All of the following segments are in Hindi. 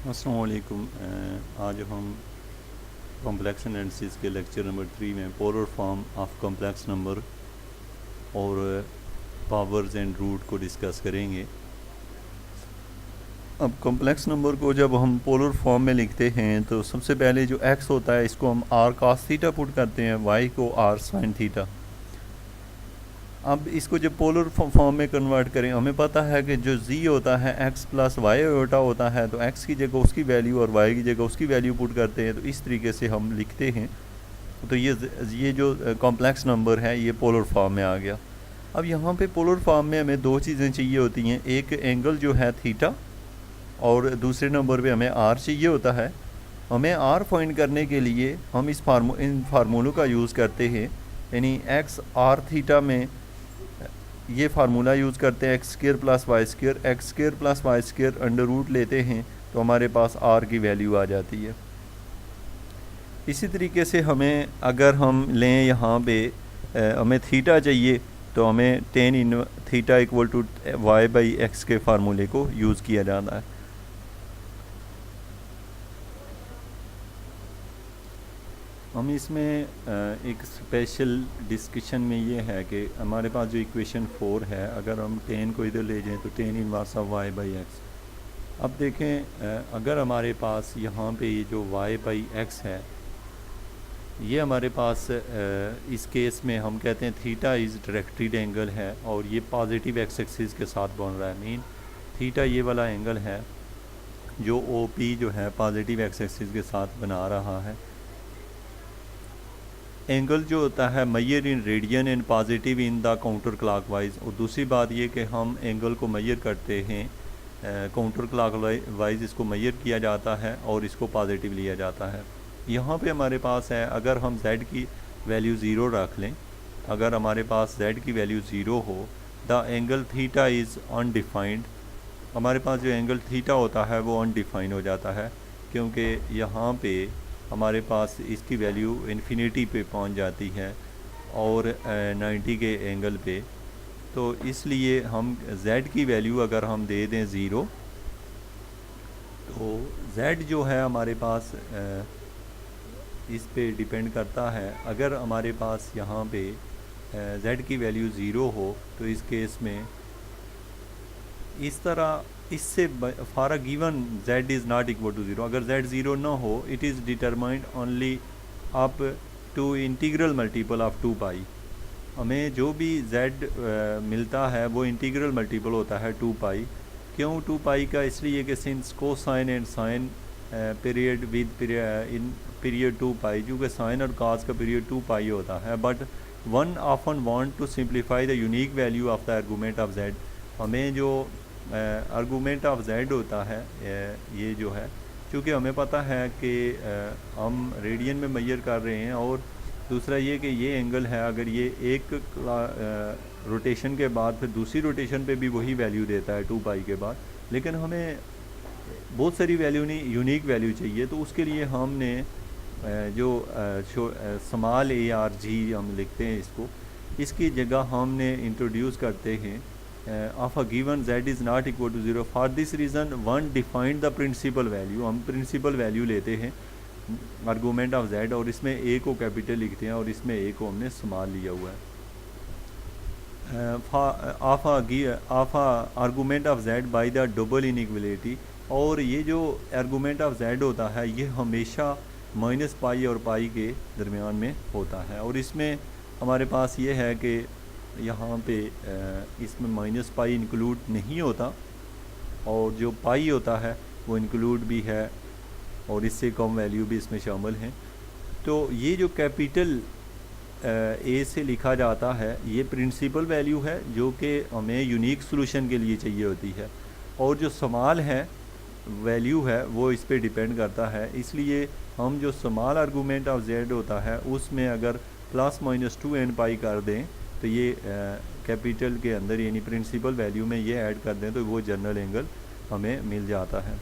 अस्सलाम वालेकुम। आज हम कॉम्प्लेक्स एनालिसिस के लेक्चर नंबर 3 में polar form of complex number और पावर्स एंड रूट को डिस्कस करेंगे। अब कॉम्प्लेक्स नंबर को जब हम पोलर फॉर्म में लिखते हैं तो सबसे पहले जो x होता है इसको हम r cos थीटा पुट करते हैं, y को r sin थीटा। अब इसको जब पोलर फॉर्म में कन्वर्ट करें, हमें पता है कि जो z होता है x प्लस वाई ओटा होता है, तो x की जगह उसकी वैल्यू और y की जगह उसकी वैल्यू पुट करते हैं, तो इस तरीके से हम लिखते हैं। तो ये जो कॉम्प्लेक्स नंबर है ये पोलर फॉर्म में आ गया। अब यहाँ पे पोलर फॉर्म में हमें दो चीज़ें चाहिए होती हैं, एक एंगल जो है थीटा और दूसरे नंबर पे हमें r चाहिए होता है। हमें r फाइंड करने के लिए हम इन फार्मूलों का यूज़ करते हैं, यानी x r थीटा में ये फार्मूला यूज़ करते हैं x square plus y square under root लेते हैं तो हमारे पास r की वैल्यू आ जाती है। इसी तरीके से हमें अगर हम लें यहाँ पे हमें थीटा चाहिए तो हमें tan in theta equal to y by x के फार्मूले को यूज़ किया जाता है। हम इसमें एक स्पेशल डिस्कशन में ये है कि हमारे पास जो इक्वेशन 4 है, अगर हम टेन को इधर ले जाएं तो tan inverse of y by x. अब देखें अगर हमारे पास यहाँ पे ये जो वाई बाई एक्स है ये हमारे पास इस केस में हम कहते हैं थीटा इज़ डायरेक्टेड एंगल है और ये पॉजिटिव एक्स एक्सिस के साथ बन रहा है। मीन थीटा ये वाला एंगल है जो ओ पी जो है पॉजिटिव एक्स एक्सिस के साथ बना रहा है। एंगल जो होता है major in radian and positive in the counter clockwise. और दूसरी बात ये कि हम एंगल को मैयर करते हैं काउंटर क्लॉकवाइज, इसको मैयर किया जाता है और इसको पॉजिटिव लिया जाता है। यहाँ पे हमारे पास है, अगर हम z की वैल्यू ज़ीरो रख लें, अगर हमारे पास z की वैल्यू ज़ीरो हो, the angle theta is undefined. हमारे पास जो एंगल थीटा होता है वो अनडिफाइंड हो जाता है, क्योंकि यहाँ पे हमारे पास इसकी वैल्यू इन्फिनिटी पे पहुंच जाती है और 90 के एंगल पे। तो इसलिए हम z की वैल्यू अगर हम दे दें ज़ीरो, तो z जो है हमारे पास इस पे डिपेंड करता है। अगर हमारे पास यहाँ पे z की वैल्यू ज़ीरो हो तो इस केस में इस तरह इससे for a given z is not equal to zero, अगर z ज़ीरो ना हो, it is determined only up to integral multiple of 2 pi. हमें जो भी z मिलता है वो इंटीग्रल मल्टीपल होता है 2 पाई। क्यों 2 पाई का? इसलिए कि since cosine and sine period within period 2 pi, क्योंकि साइन और कॉस का पीरियड 2 पाई होता है। But one often want to simplify the unique value of the argument of z। हमें जो आर्गूमेंट ऑफ z होता है ये जो है, क्योंकि हमें पता है कि हम रेडियन में मैयर कर रहे हैं, और दूसरा ये कि ये एंगल है, अगर ये एक रोटेशन के बाद फिर दूसरी रोटेशन पे भी वही वैल्यू देता है 2 पाई के बाद, लेकिन हमें बहुत सारी वैल्यू नहीं, यूनिक वैल्यू चाहिए। तो उसके लिए हमने जो स्मॉल ए आर जी हम लिखते हैं इसको, इसकी जगह हमने इंट्रोड्यूस करते हैं of a given z is not equal to zero. For this reason one defined the principal value. हम प्रिंसिपल वैल्यू लेते हैं आर्गूमेंट ऑफ z और इसमें a को कैपिटल लिखते हैं और इसमें a को हमने स्मॉल लिया हुआ है। Of argument of z by the double inequality. और ये जो आर्गूमेंट ऑफ z होता है ये हमेशा माइनस पाई और पाई के दरमियान में होता है, और इसमें हमारे पास ये है कि यहाँ पे इसमें माइनस पाई इंक्लूड नहीं होता और जो पाई होता है वो इंक्लूड भी है, और इससे कम वैल्यू भी इसमें शामिल हैं। तो ये जो कैपिटल ए से लिखा जाता है ये प्रिंसिपल वैल्यू है जो कि हमें यूनिक सॉल्यूशन के लिए चाहिए होती है, और जो स्मॉल है वैल्यू है वो इस पे डिपेंड करता है। इसलिए हम जो स्मॉल आर्गूमेंट ऑफ z होता है उसमें अगर प्लस माइनस 2 n पाई कर दें तो ये कैपिटल के अंदर यानी प्रिंसिपल वैल्यू में ये ऐड कर दें तो वो जनरल एंगल हमें मिल जाता है।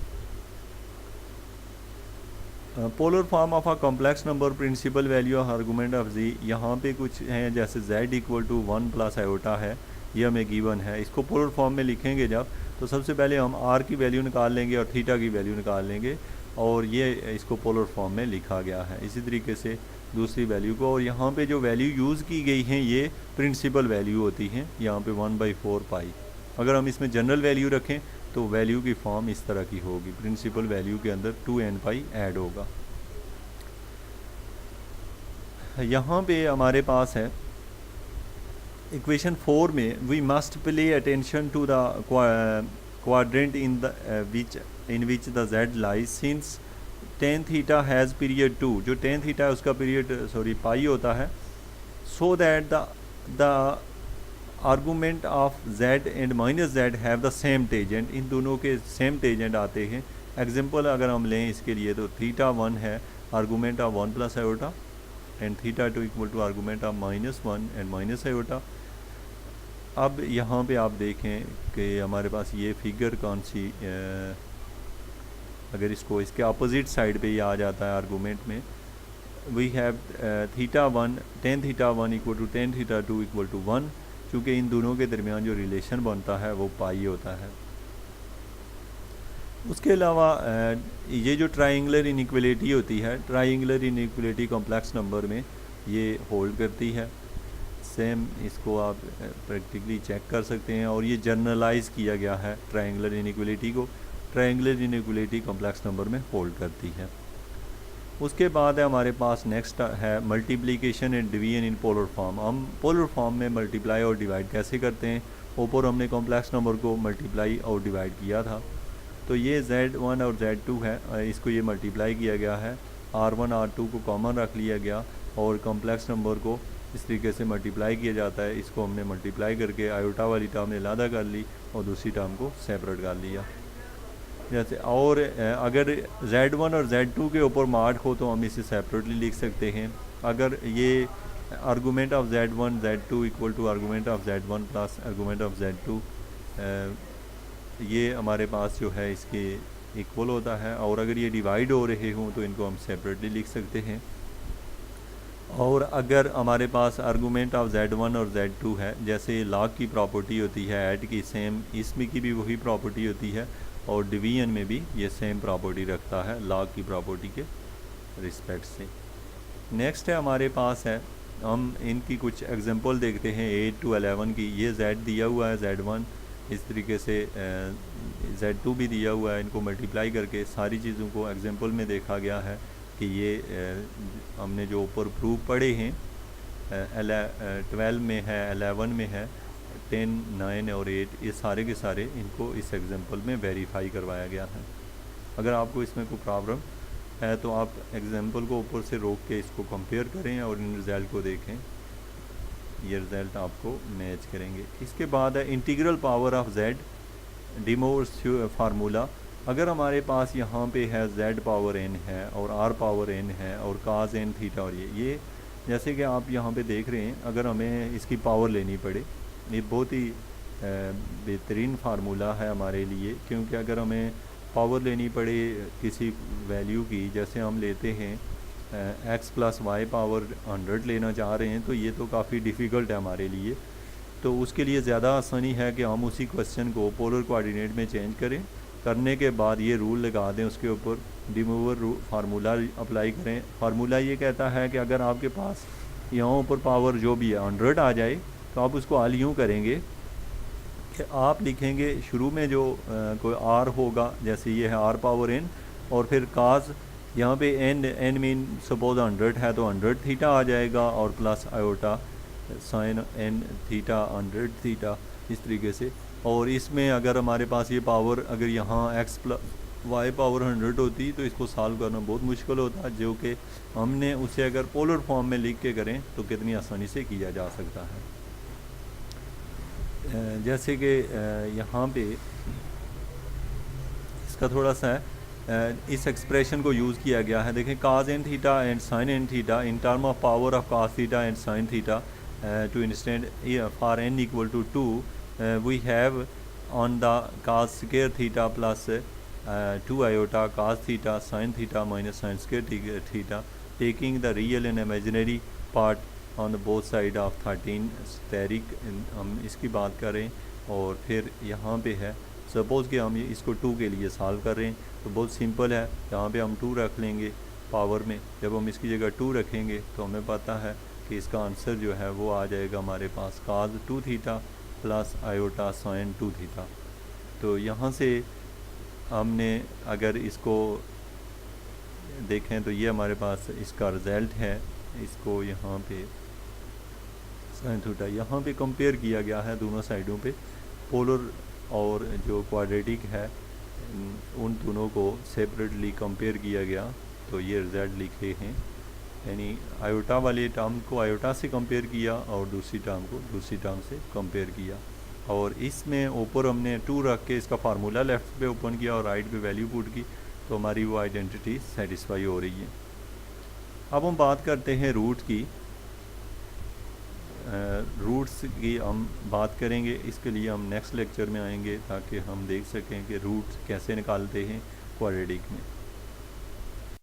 Polar form of a complex number principal value of argument of z, यहाँ पे कुछ हैं जैसे z equal to 1 plus iota है, ये हमें गिवन है। इसको पोलर फॉर्म में लिखेंगे जब तो सबसे पहले हम आर की वैल्यू निकाल लेंगे और थीटा की वैल्यू निकाल लेंगे, और ये इसको पोलर फॉर्म में लिखा गया है। इसी तरीके से दूसरी वैल्यू को, और यहाँ पे जो वैल्यू यूज़ की गई हैं ये प्रिंसिपल वैल्यू होती हैं, यहाँ पे 1/4 पाई। अगर हम इसमें जनरल वैल्यू रखें तो वैल्यू की फॉर्म इस तरह की होगी, प्रिंसिपल वैल्यू के अंदर 2n पाई ऐड होगा। यहाँ पे हमारे पास है इक्वेशन 4 में, we must pay attention to the quadrant in which the z lies since tan theta has period 2, जो tan थीटा है उसका पीरियड पाई होता है, so that the argument of z and minus z have the same tangent, इन दोनों के सेम टेजेंट आते हैं। एग्जांपल अगर हम लें इसके लिए तो थीटा 1 है argument of 1 plus iota, and theta 2 equal to argument of -1 and minus iota. अब यहाँ पे आप देखें कि हमारे पास ये फिगर कौन सी, अगर इसको इसके अपोजिट साइड पे ही आ जाता है आर्गूमेंट में, we have theta 1 tan theta 1 equal to tan theta 2 equal to 1, चूँकि इन दोनों के दरमियान जो रिलेशन बनता है वो पाई होता है। उसके अलावा ये जो ट्राइंगुलर इनइक्वलिटी होती है, ट्राइंगुलर इनइक्वलिटी कॉम्प्लेक्स नंबर में ये होल्ड करती है, सेम इसको आप प्रैक्टिकली चेक कर सकते हैं, और ये जर्नलाइज किया गया है ट्राइंगुलर इनइक्वलिटी को, ट्राइंगुलर इनइक्वलिटी कॉम्प्लेक्स नंबर में होल्ड करती है। उसके बाद है हमारे पास नेक्स्ट है multiplication and division in polar form. हम पोलर फॉर्म में मल्टीप्लाई और डिवाइड कैसे करते हैं, ऊपर हमने कॉम्प्लेक्स नंबर को मल्टीप्लाई और डिवाइड किया था, तो ये z1 और z2 है, इसको ये मल्टीप्लाई किया गया है, r1 r2 को कॉमन रख लिया गया, और कॉम्प्लेक्स नंबर को इस तरीके से मल्टीप्लाई किया जाता है, इसको हमने मल्टीप्लाई करके आयोटा वाली टर्म ने अलग कर ली और दूसरी टर्म को सेपरेट कर लिया जैसे। और अगर z1 और z2 के ऊपर मार्क हो तो हम इसे सेपरेटली लिख सकते हैं। अगर ये argument of z1 z2 equal to argument of z1 plus argument of z2, ये हमारे पास जो है इसके इक्वल होता है, और अगर ये डिवाइड हो रहे हों तो इनको हम सेपरेटली लिख सकते हैं। और अगर हमारे पास आर्गूमेंट ऑफ z1 और z2 है, जैसे लॉग की प्रॉपर्टी होती है ऐड की, सेम इसमें की भी वही प्रॉपर्टी होती है, और डिवीजन में भी ये सेम प्रॉपर्टी रखता है लॉग की प्रॉपर्टी के रिस्पेक्ट से। नेक्स्ट है हमारे पास है, हम इनकी कुछ एग्जांपल देखते हैं 8 to 11 की। ये z दिया हुआ है z1, इस तरीके से z2 भी दिया हुआ है, इनको मल्टीप्लाई करके सारी चीज़ों को एग्जांपल में देखा गया है कि ये हमने जो ऊपर प्रूफ पढ़े हैं 12 में है, 11 में है, 10, 9 और 8, ये सारे के सारे इनको इस एग्जांपल में वेरीफाई करवाया गया है। अगर आपको इसमें कोई प्रॉब्लम है तो आप एग्जांपल को ऊपर से रोक के इसको कंपेयर करें और इन रिज़ल्ट को देखें, ये रिज़ल्ट आपको मैच करेंगे। इसके बाद है integral power of z, De Moivre's formula. अगर हमारे पास यहाँ पे है z पावर n है और r पावर n है और cos n थीटा, और ये जैसे कि आप यहाँ पे देख रहे हैं, अगर हमें इसकी पावर लेनी पड़े, ये बहुत ही बेहतरीन फार्मूला है हमारे लिए, क्योंकि अगर हमें पावर लेनी पड़े किसी वैल्यू की, जैसे हम लेते हैं x प्लस वाई पावर 100 लेना चाह रहे हैं, तो ये तो काफ़ी डिफ़िकल्ट है हमारे लिए। तो उसके लिए ज़्यादा आसानी है कि हम उसी क्वेश्चन को पोलर कोऑर्डिनेट में चेंज करें, करने के बाद ये रूल लगा दें, उसके ऊपर डिमूवर फार्मूला अप्लाई करें। फार्मूला ये कहता है कि अगर आपके पास यहाँ ऊपर पावर जो भी है 100 आ जाए, तो आप उसको हल यूँ करेंगे कि आप लिखेंगे शुरू में जो कोई r होगा, जैसे ये है r पावर n, और फिर cos यहाँ पे n मीन सपोज 100 है तो 100 थीटा आ जाएगा, और plus iota sine n theta 100 theta, इस तरीके से। और इसमें अगर हमारे पास ये पावर अगर यहाँ x प्लस वाई पावर 100 होती तो इसको सॉल्व करना बहुत मुश्किल होता, जो कि हमने उसे अगर पोलर फॉर्म में लिख के करें तो कितनी आसानी से किया जा सकता है। जैसे कि यहाँ पे इसका थोड़ा सा इस एक्सप्रेशन को यूज़ किया गया है, देखें cos n theta and sin n theta in term of power of cos theta and sin theta to instant for n equal to 2 we have on the cos square theta plus 2 iota cos theta sin theta minus sin square theta, taking the real and imaginary part on the both side of 13 steric। हम इसकी बात करें, और फिर यहाँ पे है सपोज़ कि हम इसको 2 के लिए सॉल्व कर रहे हैं तो बहुत सिंपल है, यहाँ पे हम 2 रख लेंगे पावर में। जब हम इसकी जगह 2 रखेंगे तो हमें पता है कि इसका आंसर जो है वो आ जाएगा हमारे पास cos 2 theta plus iota sin 2 theta. तो यहाँ से हमने अगर इसको देखें तो ये हमारे पास इसका रिज़ल्ट है। इसको यहाँ पे sin थीटा यहाँ पे कंपेयर किया गया है दोनों साइडों पे, पोलर और जो क्वाड्रेटिक है उन दोनों को सेपरेटली कंपेयर किया गया, तो ये रिज़ल्ट लिखे हैं। यानी आयोटा वाले टर्म को आयोटा से कंपेयर किया और दूसरी टर्म को दूसरी टर्म से कंपेयर किया, और इसमें ऊपर हमने 2 रख के इसका फार्मूला लेफ़्ट पे ओपन किया और राइट पे वैल्यू पुट की, तो हमारी वो आइडेंटिटी सेटिस्फाई हो रही है। अब हम बात करते हैं रूट की। रूट्स की हम बात करेंगे, इसके लिए हम नेक्स्ट लेक्चर में आएंगे ताकि हम देख सकें कि रूट्स कैसे निकालते हैं क्वाड्रेटिक में।